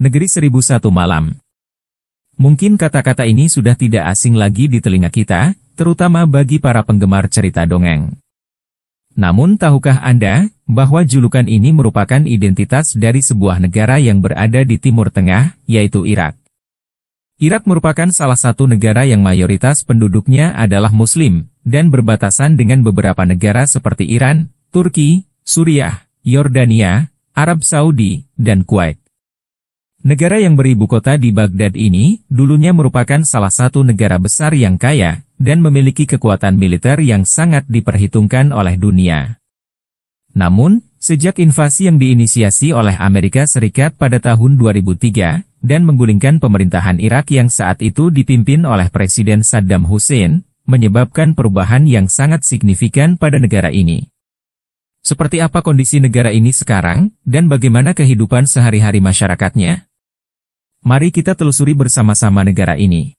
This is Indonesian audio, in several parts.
Negeri Seribu Satu Malam. Mungkin kata-kata ini sudah tidak asing lagi di telinga kita, terutama bagi para penggemar cerita dongeng. Namun tahukah Anda, bahwa julukan ini merupakan identitas dari sebuah negara yang berada di Timur Tengah, yaitu Irak. Irak merupakan salah satu negara yang mayoritas penduduknya adalah Muslim, dan berbatasan dengan beberapa negara seperti Iran, Turki, Suriah, Yordania, Arab Saudi, dan Kuwait. Negara yang beribu kota di Baghdad ini, dulunya merupakan salah satu negara besar yang kaya, dan memiliki kekuatan militer yang sangat diperhitungkan oleh dunia. Namun, sejak invasi yang diinisiasi oleh Amerika Serikat pada tahun 2003, dan menggulingkan pemerintahan Irak yang saat itu dipimpin oleh Presiden Saddam Hussein, menyebabkan perubahan yang sangat signifikan pada negara ini. Seperti apa kondisi negara ini sekarang, dan bagaimana kehidupan sehari-hari masyarakatnya? Mari kita telusuri bersama-sama negara ini.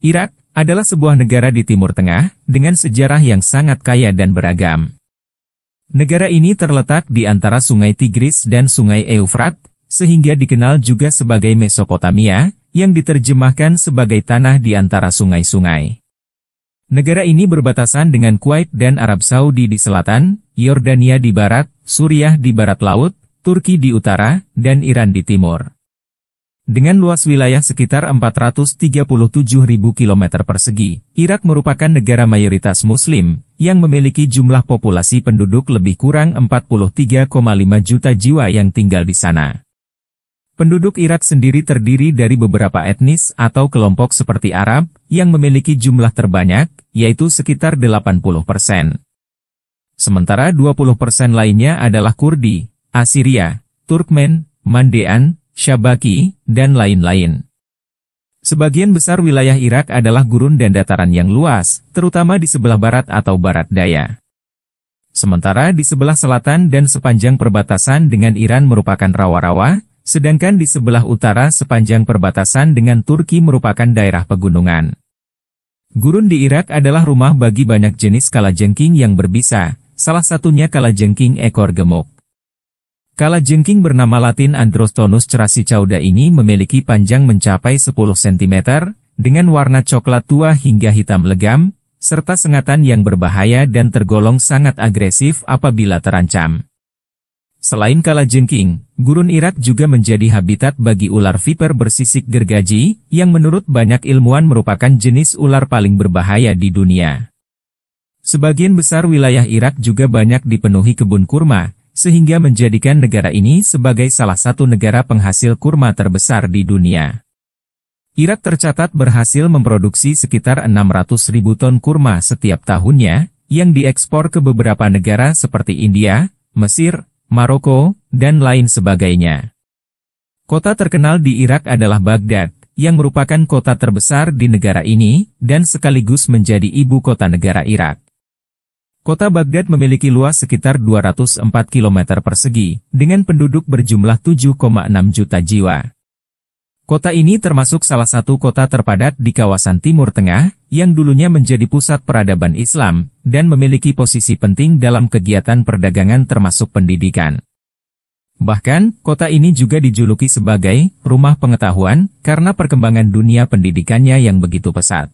Irak adalah sebuah negara di Timur Tengah, dengan sejarah yang sangat kaya dan beragam. Negara ini terletak di antara Sungai Tigris dan Sungai Eufrat, sehingga dikenal juga sebagai Mesopotamia, yang diterjemahkan sebagai tanah di antara sungai-sungai. Negara ini berbatasan dengan Kuwait dan Arab Saudi di selatan, Yordania di barat, Suriah di barat laut, Turki di utara, dan Iran di timur. Dengan luas wilayah sekitar 437.000 km persegi, Irak merupakan negara mayoritas Muslim, yang memiliki jumlah populasi penduduk lebih kurang 43,5 juta jiwa yang tinggal di sana. Penduduk Irak sendiri terdiri dari beberapa etnis atau kelompok seperti Arab, yang memiliki jumlah terbanyak, yaitu sekitar 80%. Sementara 20% lainnya adalah Kurdi, Assyria, Turkmen, Mandean, Syabaki, dan lain-lain. Sebagian besar wilayah Irak adalah gurun dan dataran yang luas, terutama di sebelah barat atau barat daya. Sementara di sebelah selatan dan sepanjang perbatasan dengan Iran merupakan rawa-rawa, sedangkan di sebelah utara sepanjang perbatasan dengan Turki merupakan daerah pegunungan. Gurun di Irak adalah rumah bagi banyak jenis kalajengking yang berbisa, salah satunya kalajengking ekor gemuk. Kalajengking bernama Latin Androstonus cerasicauda ini memiliki panjang mencapai 10 cm, dengan warna coklat tua hingga hitam legam, serta sengatan yang berbahaya dan tergolong sangat agresif apabila terancam. Selain kalajengking, gurun Irak juga menjadi habitat bagi ular viper bersisik gergaji, yang menurut banyak ilmuwan merupakan jenis ular paling berbahaya di dunia. Sebagian besar wilayah Irak juga banyak dipenuhi kebun kurma, sehingga menjadikan negara ini sebagai salah satu negara penghasil kurma terbesar di dunia. Irak tercatat berhasil memproduksi sekitar 600.000 ton kurma setiap tahunnya, yang diekspor ke beberapa negara seperti India, Mesir, Maroko, dan lain sebagainya. Kota terkenal di Irak adalah Baghdad, yang merupakan kota terbesar di negara ini, dan sekaligus menjadi ibu kota negara Irak. Kota Baghdad memiliki luas sekitar 204 km persegi, dengan penduduk berjumlah 7,6 juta jiwa. Kota ini termasuk salah satu kota terpadat di kawasan Timur Tengah, yang dulunya menjadi pusat peradaban Islam, dan memiliki posisi penting dalam kegiatan perdagangan termasuk pendidikan. Bahkan, kota ini juga dijuluki sebagai rumah pengetahuan, karena perkembangan dunia pendidikannya yang begitu pesat.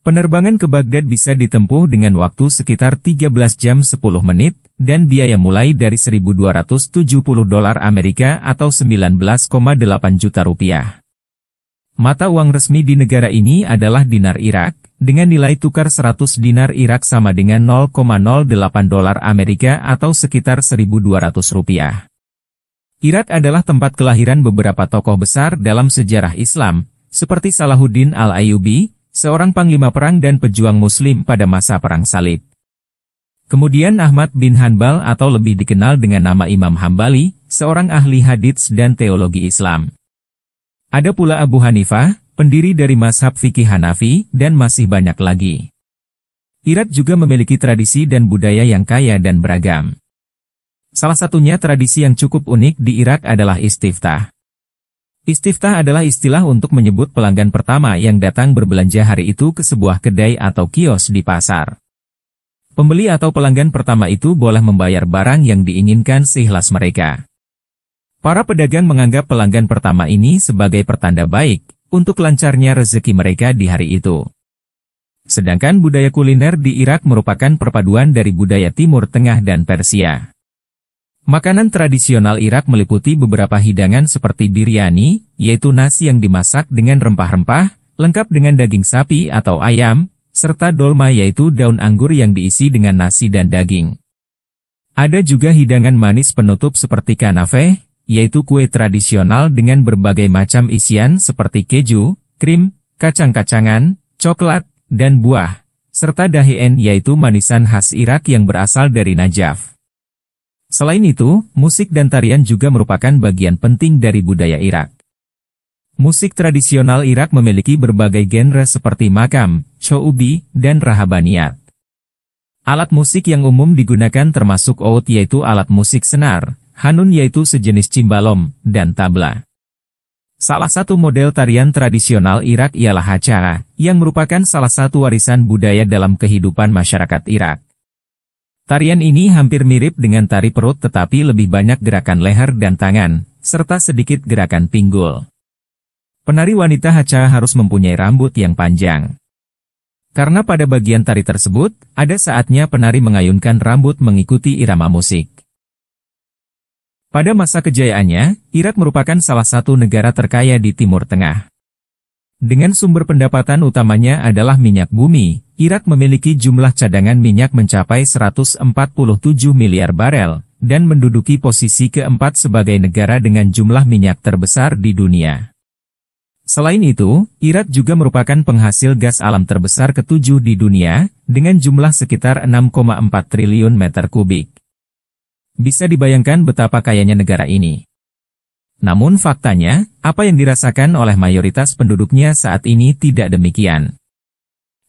Penerbangan ke Baghdad bisa ditempuh dengan waktu sekitar 13 jam 10 menit, dan biaya mulai dari $1.270 Amerika atau 19,8 juta rupiah. Mata uang resmi di negara ini adalah dinar Irak, dengan nilai tukar 100 dinar Irak sama dengan $0,08 Amerika atau sekitar 1.200 rupiah. Irak adalah tempat kelahiran beberapa tokoh besar dalam sejarah Islam, seperti Salahuddin Al-Ayyubi, seorang panglima perang dan pejuang Muslim pada masa Perang Salib. Kemudian Ahmad bin Hanbal atau lebih dikenal dengan nama Imam Hambali, seorang ahli hadits dan teologi Islam. Ada pula Abu Hanifah, pendiri dari mazhab fikih Hanafi, dan masih banyak lagi. Irak juga memiliki tradisi dan budaya yang kaya dan beragam. Salah satunya tradisi yang cukup unik di Irak adalah istiftah. Istiftah adalah istilah untuk menyebut pelanggan pertama yang datang berbelanja hari itu ke sebuah kedai atau kios di pasar. Pembeli atau pelanggan pertama itu boleh membayar barang yang diinginkan seikhlas mereka. Para pedagang menganggap pelanggan pertama ini sebagai pertanda baik untuk lancarnya rezeki mereka di hari itu. Sedangkan budaya kuliner di Irak merupakan perpaduan dari budaya Timur Tengah dan Persia. Makanan tradisional Irak meliputi beberapa hidangan seperti biryani, yaitu nasi yang dimasak dengan rempah-rempah, lengkap dengan daging sapi atau ayam, serta dolma yaitu daun anggur yang diisi dengan nasi dan daging. Ada juga hidangan manis penutup seperti kanafeh, yaitu kue tradisional dengan berbagai macam isian seperti keju, krim, kacang-kacangan, coklat, dan buah, serta dahi'en yaitu manisan khas Irak yang berasal dari Najaf. Selain itu, musik dan tarian juga merupakan bagian penting dari budaya Irak. Musik tradisional Irak memiliki berbagai genre seperti makam, shoubi, dan rahabaniyat. Alat musik yang umum digunakan termasuk oud yaitu alat musik senar, hanun yaitu sejenis cimbalom, dan tabla. Salah satu model tarian tradisional Irak ialah hacha, yang merupakan salah satu warisan budaya dalam kehidupan masyarakat Irak. Tarian ini hampir mirip dengan tari perut tetapi lebih banyak gerakan leher dan tangan, serta sedikit gerakan pinggul. Penari wanita hacha harus mempunyai rambut yang panjang. Karena pada bagian tari tersebut, ada saatnya penari mengayunkan rambut mengikuti irama musik. Pada masa kejayaannya, Irak merupakan salah satu negara terkaya di Timur Tengah. Dengan sumber pendapatan utamanya adalah minyak bumi, Irak memiliki jumlah cadangan minyak mencapai 147 miliar barel, dan menduduki posisi keempat sebagai negara dengan jumlah minyak terbesar di dunia. Selain itu, Irak juga merupakan penghasil gas alam terbesar ketujuh di dunia, dengan jumlah sekitar 6,4 triliun meter kubik. Bisa dibayangkan betapa kayanya negara ini. Namun faktanya, apa yang dirasakan oleh mayoritas penduduknya saat ini tidak demikian.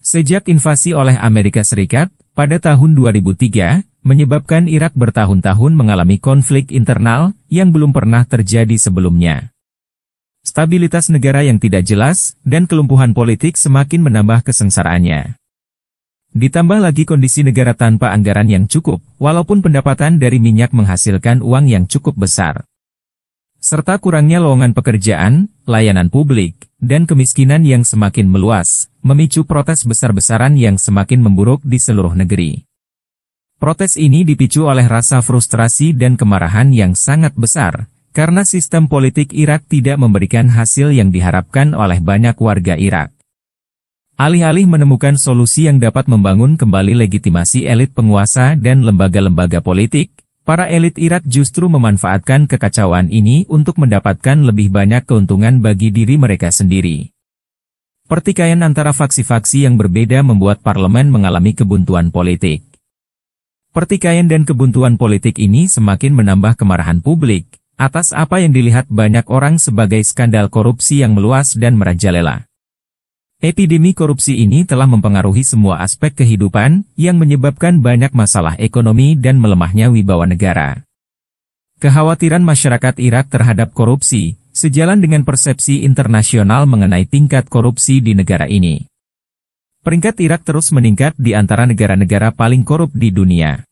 Sejak invasi oleh Amerika Serikat, pada tahun 2003, menyebabkan Irak bertahun-tahun mengalami konflik internal yang belum pernah terjadi sebelumnya. Stabilitas negara yang tidak jelas, dan kelumpuhan politik semakin menambah kesengsaraannya. Ditambah lagi kondisi negara tanpa anggaran yang cukup, walaupun pendapatan dari minyak menghasilkan uang yang cukup besar. Serta kurangnya lowongan pekerjaan, layanan publik, dan kemiskinan yang semakin meluas, memicu protes besar-besaran yang semakin memburuk di seluruh negeri. Protes ini dipicu oleh rasa frustrasi dan kemarahan yang sangat besar, karena sistem politik Irak tidak memberikan hasil yang diharapkan oleh banyak warga Irak. Alih-alih menemukan solusi yang dapat membangun kembali legitimasi elit penguasa dan lembaga-lembaga politik, para elit Irak justru memanfaatkan kekacauan ini untuk mendapatkan lebih banyak keuntungan bagi diri mereka sendiri. Pertikaian antara faksi-faksi yang berbeda membuat parlemen mengalami kebuntuan politik. Pertikaian dan kebuntuan politik ini semakin menambah kemarahan publik, atas apa yang dilihat banyak orang sebagai skandal korupsi yang meluas dan merajalela. Epidemi korupsi ini telah mempengaruhi semua aspek kehidupan, yang menyebabkan banyak masalah ekonomi dan melemahnya wibawa negara. Kekhawatiran masyarakat Irak terhadap korupsi, sejalan dengan persepsi internasional mengenai tingkat korupsi di negara ini. Peringkat Irak terus meningkat di antara negara-negara paling korup di dunia.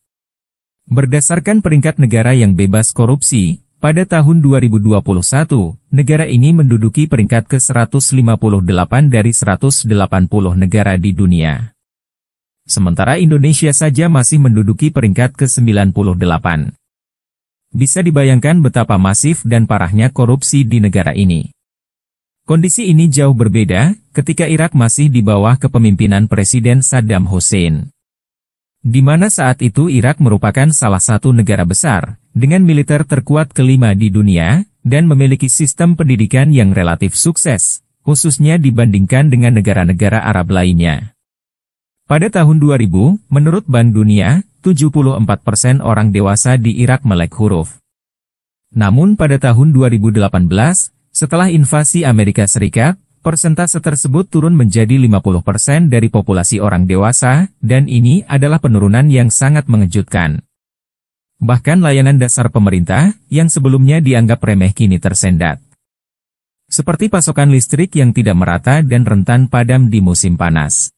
Berdasarkan peringkat negara yang bebas korupsi, pada tahun 2021, negara ini menduduki peringkat ke-158 dari 180 negara di dunia. Sementara Indonesia saja masih menduduki peringkat ke-98. Bisa dibayangkan betapa masif dan parahnya korupsi di negara ini. Kondisi ini jauh berbeda ketika Irak masih di bawah kepemimpinan Presiden Saddam Hussein. Di mana saat itu Irak merupakan salah satu negara besar, dengan militer terkuat kelima di dunia, dan memiliki sistem pendidikan yang relatif sukses, khususnya dibandingkan dengan negara-negara Arab lainnya. Pada tahun 2000, menurut Bank Dunia, 74% orang dewasa di Irak melek huruf. Namun pada tahun 2018, setelah invasi Amerika Serikat, persentase tersebut turun menjadi 50% dari populasi orang dewasa, dan ini adalah penurunan yang sangat mengejutkan. Bahkan layanan dasar pemerintah, yang sebelumnya dianggap remeh kini tersendat. seperti pasokan listrik yang tidak merata dan rentan padam di musim panas.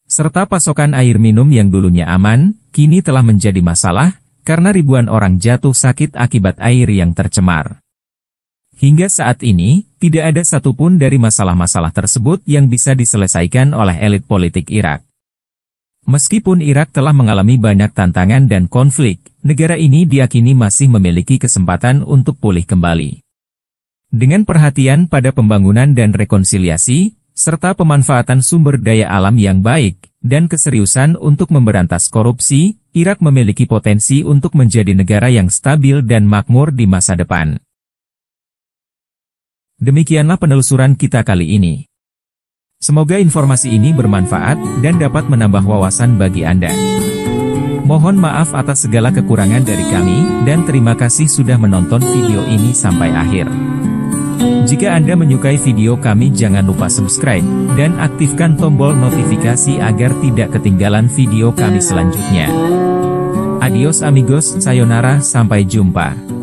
Serta pasokan air minum yang dulunya aman, kini telah menjadi masalah, karena ribuan orang jatuh sakit akibat air yang tercemar. Hingga saat ini, tidak ada satupun dari masalah-masalah tersebut yang bisa diselesaikan oleh elit politik Irak. Meskipun Irak telah mengalami banyak tantangan dan konflik, negara ini diakini masih memiliki kesempatan untuk pulih kembali. Dengan perhatian pada pembangunan dan rekonsiliasi, serta pemanfaatan sumber daya alam yang baik, dan keseriusan untuk memberantas korupsi, Irak memiliki potensi untuk menjadi negara yang stabil dan makmur di masa depan. Demikianlah penelusuran kita kali ini. Semoga informasi ini bermanfaat dan dapat menambah wawasan bagi Anda. Mohon maaf atas segala kekurangan dari kami, dan terima kasih sudah menonton video ini sampai akhir. Jika Anda menyukai video kami, jangan lupa subscribe, dan aktifkan tombol notifikasi agar tidak ketinggalan video kami selanjutnya. Adios amigos, sayonara, sampai jumpa.